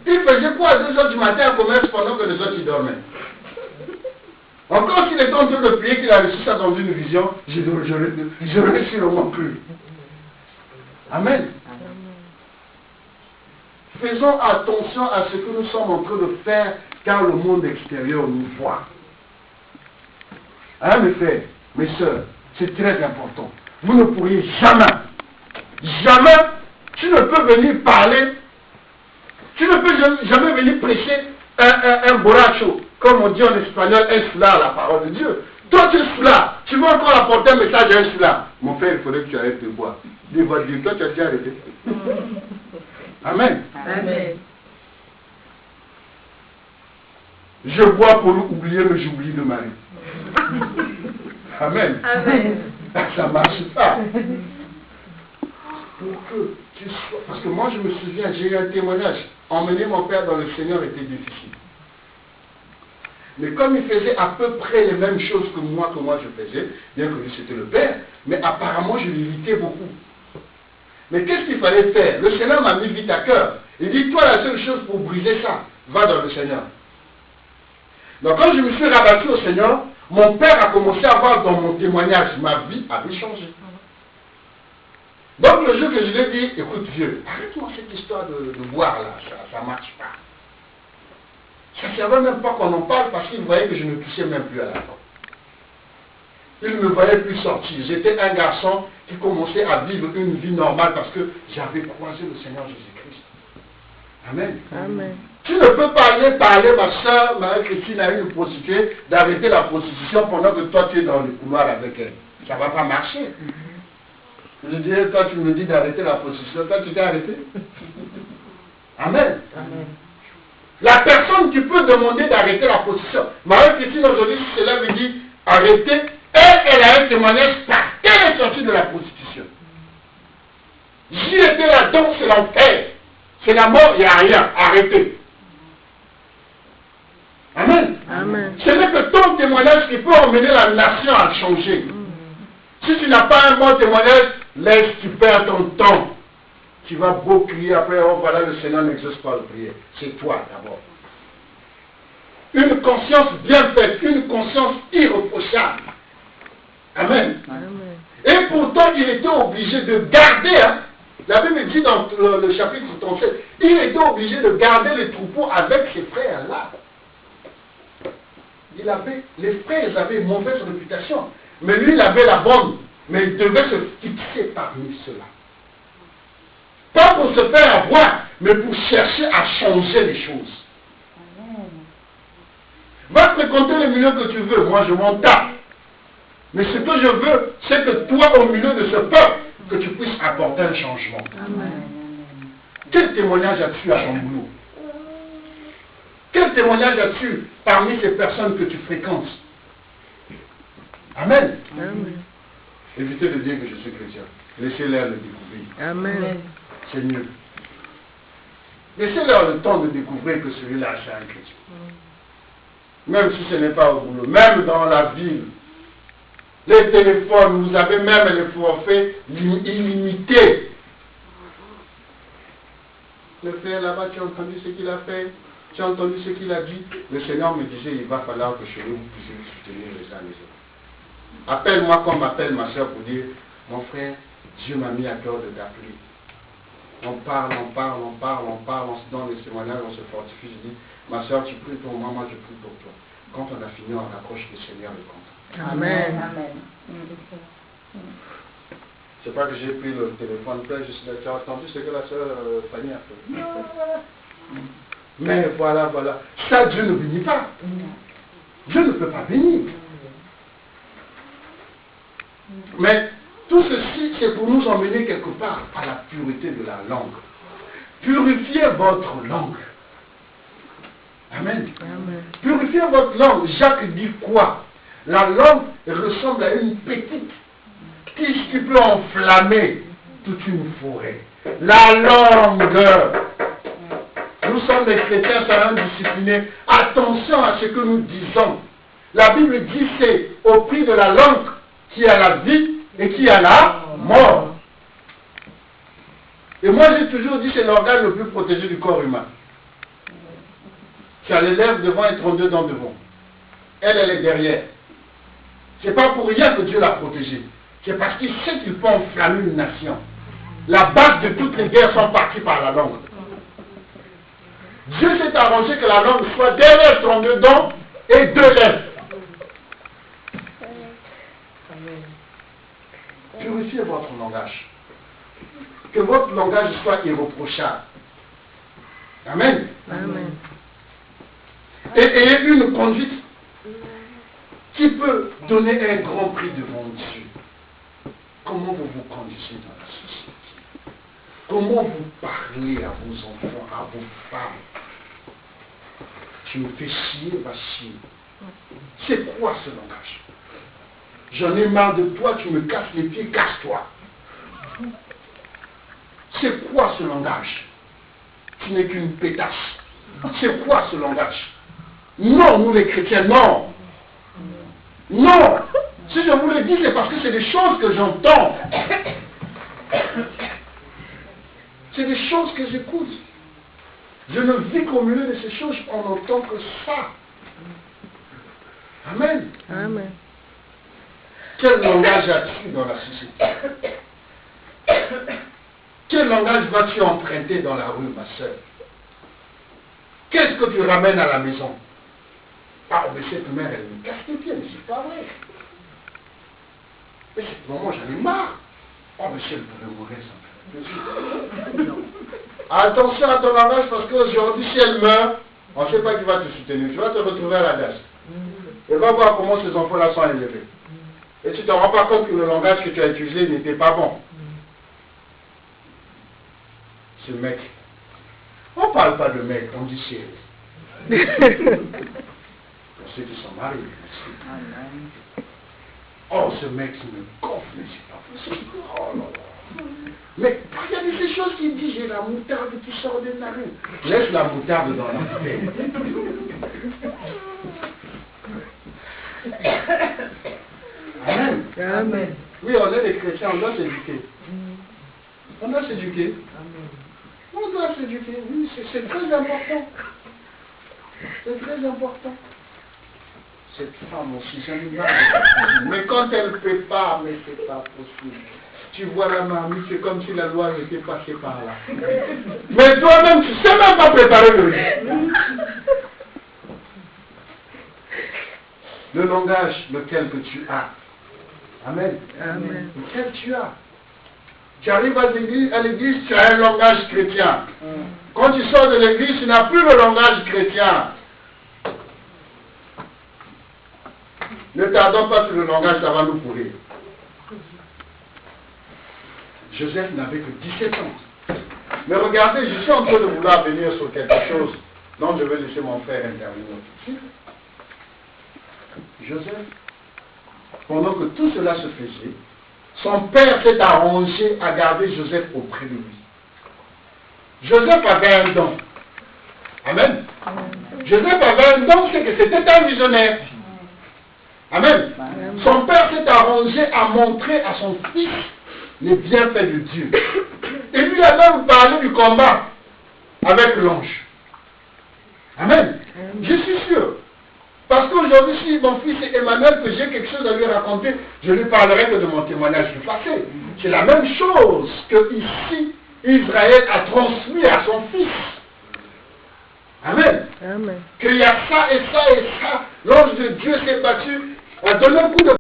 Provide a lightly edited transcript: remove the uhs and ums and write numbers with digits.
Il faisait quoi à 2 heures du matin à commerce pendant que les autres y dormaient? Encore s'il était en train de prier, qu'il a reçu ça dans une vision, je l'aurais sûrement cru. Amen. Faisons attention à ce que nous sommes en train de faire car le monde extérieur nous voit. Hein, mes frères, mes soeurs, c'est très important. Vous ne pourriez jamais, tu ne peux venir parler, tu ne peux jamais venir prêcher un borracho, comme on dit en espagnol, un soulard, la parole de Dieu. Toi, tu es soulard, tu veux encore apporter un message à un soulard. Mon frère, il faudrait que tu arrêtes de boire. Dis-moi, Dieu, toi, tu as déjà arrêté. Amen. Amen. Je bois pour oublier, mais j'oublie de marier. Amen. Amen. Ça ne marche pas. Pour que tu sois... Parce que moi, je me souviens, j'ai eu un témoignage. Emmener mon père dans le Seigneur était difficile. Mais comme il faisait à peu près les mêmes choses que moi je faisais, bien que lui c'était le père, mais apparemment je l'imitais beaucoup. Mais qu'est-ce qu'il fallait faire? Le Seigneur m'a mis vite à cœur. Il dit, toi, la seule chose pour briser ça, va dans le Seigneur. Donc quand je me suis rabattu au Seigneur, mon père a commencé à voir dans mon témoignage, ma vie avait changé. Donc le jour que je lui ai dit, écoute vieux, arrête-moi cette histoire de boire là, ça ne marche pas. Ça ne servait même pas qu'on en parle parce qu'il voyait que je ne touchais même plus à la porte. Il ne me voyait plus sortir. J'étais un garçon qui commençait à vivre une vie normale parce que j'avais croisé le Seigneur Jésus-Christ. Amen. Amen. Tu ne peux pas aller parler, ma soeur Marie-Christine, à une prostituée, d'arrêter la prostitution pendant que toi tu es dans le couloir avec elle. Ça ne va pas marcher. Je dirais, toi tu me dis d'arrêter la prostitution, toi tu t'es arrêté. Amen. Amen. La personne qui peut demander d'arrêter la prostitution, Marie-Christine aujourd'hui, si cela lui dit arrêter, elle a un témoignage par quelle est sortie de la prostitution. J'y étais là-dedans, c'est l'enfer. C'est la mort, il n'y a rien. Arrêtez. Amen. Amen. Ce n'est que ton témoignage qui peut emmener la nation à changer. Si tu n'as pas un bon témoignage, laisse, tu perds ton temps. Tu vas beau crier après, oh voilà, le Seigneur n'exauce pas le prière. C'est toi d'abord. Une conscience bien faite, une conscience irréprochable. Amen. Amen. Et pourtant, il était obligé de garder, hein, la Bible dit dans le chapitre 37, il était obligé de garder les troupeaux avec ses frères-là. Les frères avaient une mauvaise réputation, mais lui, il avait la bonne, mais il devait se fixer parmi ceux-là. Pas pour se faire avoir, mais pour chercher à changer les choses. Va fréquenter le milieu que tu veux, moi je m'en tape. Mais ce que je veux, c'est que toi, au milieu de ce peuple, que tu puisses apporter un changement. Amen. Quel témoignage as-tu à ton boulot? Quel témoignage as-tu parmi ces personnes que tu fréquentes? Amen. Amen. Évitez de dire que je suis chrétien. Laissez-leur le découvrir. Amen. C'est mieux. Laissez-leur le temps de découvrir que celui-là, c'est un chrétien. Même si ce n'est pas au boulot, même dans la ville. Les téléphones, vous avez même les forfaits illimités. Le frère là-bas, tu as entendu ce qu'il a fait, tu as entendu ce qu'il a dit. Le Seigneur me disait, il va falloir que chez vous, vous puissiez soutenir les uns les autres. Appelle-moi comme appelle ma soeur pour dire, mon frère, Dieu m'a mis à cœur de t'appeler. On parle, on se donne les témoignages, on se fortifie. Je dis, ma soeur, tu pries pour moi, moi je prie pour toi. Quand on a fini, on rapproche le Seigneur le compte. Amen. C'est pas que j'ai pris le téléphone, tu as entendu ce que la soeur Fanny a fait. Mais voilà. Ça, Dieu ne bénit pas. Dieu ne peut pas bénir. Mais tout ceci, c'est pour nous emmener quelque part à la pureté de la langue. Purifiez votre langue. Amen. Amen. Purifiez votre langue. Jacques dit quoi? La langue ressemble à une petite tige qui peut enflammer toute une forêt. La langue. Nous sommes des chrétiens savants disciplinés. Attention à ce que nous disons. La Bible dit c'est au prix de la langue qui a la vie et qui a la mort. Et moi j'ai toujours dit c'est l'organe le plus protégé du corps humain. Ça les lève devant et 32 dents devant. Elle, elle est derrière. C'est pas pour rien que Dieu l'a protégée. C'est parce qu'il sait qu'il peut enflammer une nation. La base de toutes les guerres sont parties par la langue. Dieu s'est arrangé que la langue soit derrière 32 dents et 2 lèvres. Purifiez votre langage. Que votre langage soit irréprochable. Amen. Amen. Et ayez une conduite qui peut donner un grand prix devant Dieu. Comment vous vous conduisez dans la société? Comment vous parlez à vos enfants, à vos femmes? Tu me fais chier, va chier. C'est quoi ce langage? J'en ai marre de toi, tu me casses les pieds, casse-toi. C'est quoi ce langage? Tu n'es qu'une pétasse. C'est quoi ce langage? Non, nous les chrétiens, non. Non. Si je vous le dis, c'est parce que c'est des choses que j'entends. C'est des choses que j'écoute. Je ne vis qu'au milieu de ces choses, on n'entend que ça. Amen. Amen. Quel langage as-tu dans la société? Quel langage vas-tu emprunter dans la rue, ma soeur? Qu'est-ce que tu ramènes à la maison? Ah, mais cette mère, elle me casse les pieds, mais c'est pas vrai. Mais c'est moment, j'en ai marre. Oh, mais si elle pouvait mourir, ça me fait plaisir. Attention à ton langage, parce qu'aujourd'hui, si elle meurt, on ne sait pas qui va te soutenir. Tu vas te retrouver à la glace. Et va voir comment ces enfants-là sont élevés. Et tu ne te rends pas compte que le langage que tu as utilisé n'était pas bon. Ce mec. On ne parle pas de mec, on dit chérie. Pour ceux qui sont mariés. Oh, ce mec, il me gonfle, mais c'est pas possible. Oh là là. Mais regardez ces choses qu'il dit, j'ai la moutarde qui sort des narines. Laisse la moutarde dans la bouteille. Amen. Amen. Oui, on est des chrétiens, on doit s'éduquer. On doit s'éduquer. On doit s'éduquer. Oui, c'est très important. C'est très important. Cette femme aussi, j'en ai marre. Mais quand elle ne fait pas, mais c'est pas possible. Tu vois la mamie, c'est comme si la loi était passée par là. Mais toi-même, tu ne sais même pas préparer le riz. Le langage, lequel que tu as. Amen. Amen. Lequel tu as. Tu arrives à l'église, tu as un langage chrétien. Quand tu sors de l'église, tu n'as plus le langage chrétien. Ne tardons pas sur le langage, ça va nous pourrir. Joseph n'avait que 17 ans. Mais regardez, je suis en train de vouloir venir sur quelque chose. Donc je vais laisser mon frère intervenir tout de suite. Joseph, pendant que tout cela se faisait, son père s'est arrangé à garder Joseph auprès de lui. Joseph avait un don. Amen. Joseph avait un don, c'est que c'était un visionnaire. Amen. Son père s'est arrangé à montrer à son fils les bienfaits de Dieu. Et lui a même parlé du combat avec l'ange. Amen. Je suis sûr. Parce qu'aujourd'hui, si mon fils est Emmanuel, que j'ai quelque chose à lui raconter, je lui parlerai que de mon témoignage du passé. C'est la même chose que ici, Israël a transmis à son fils. Amen. Amen. Qu'il y a ça et ça et ça. L'ange de Dieu s'est battu, a donné un coup de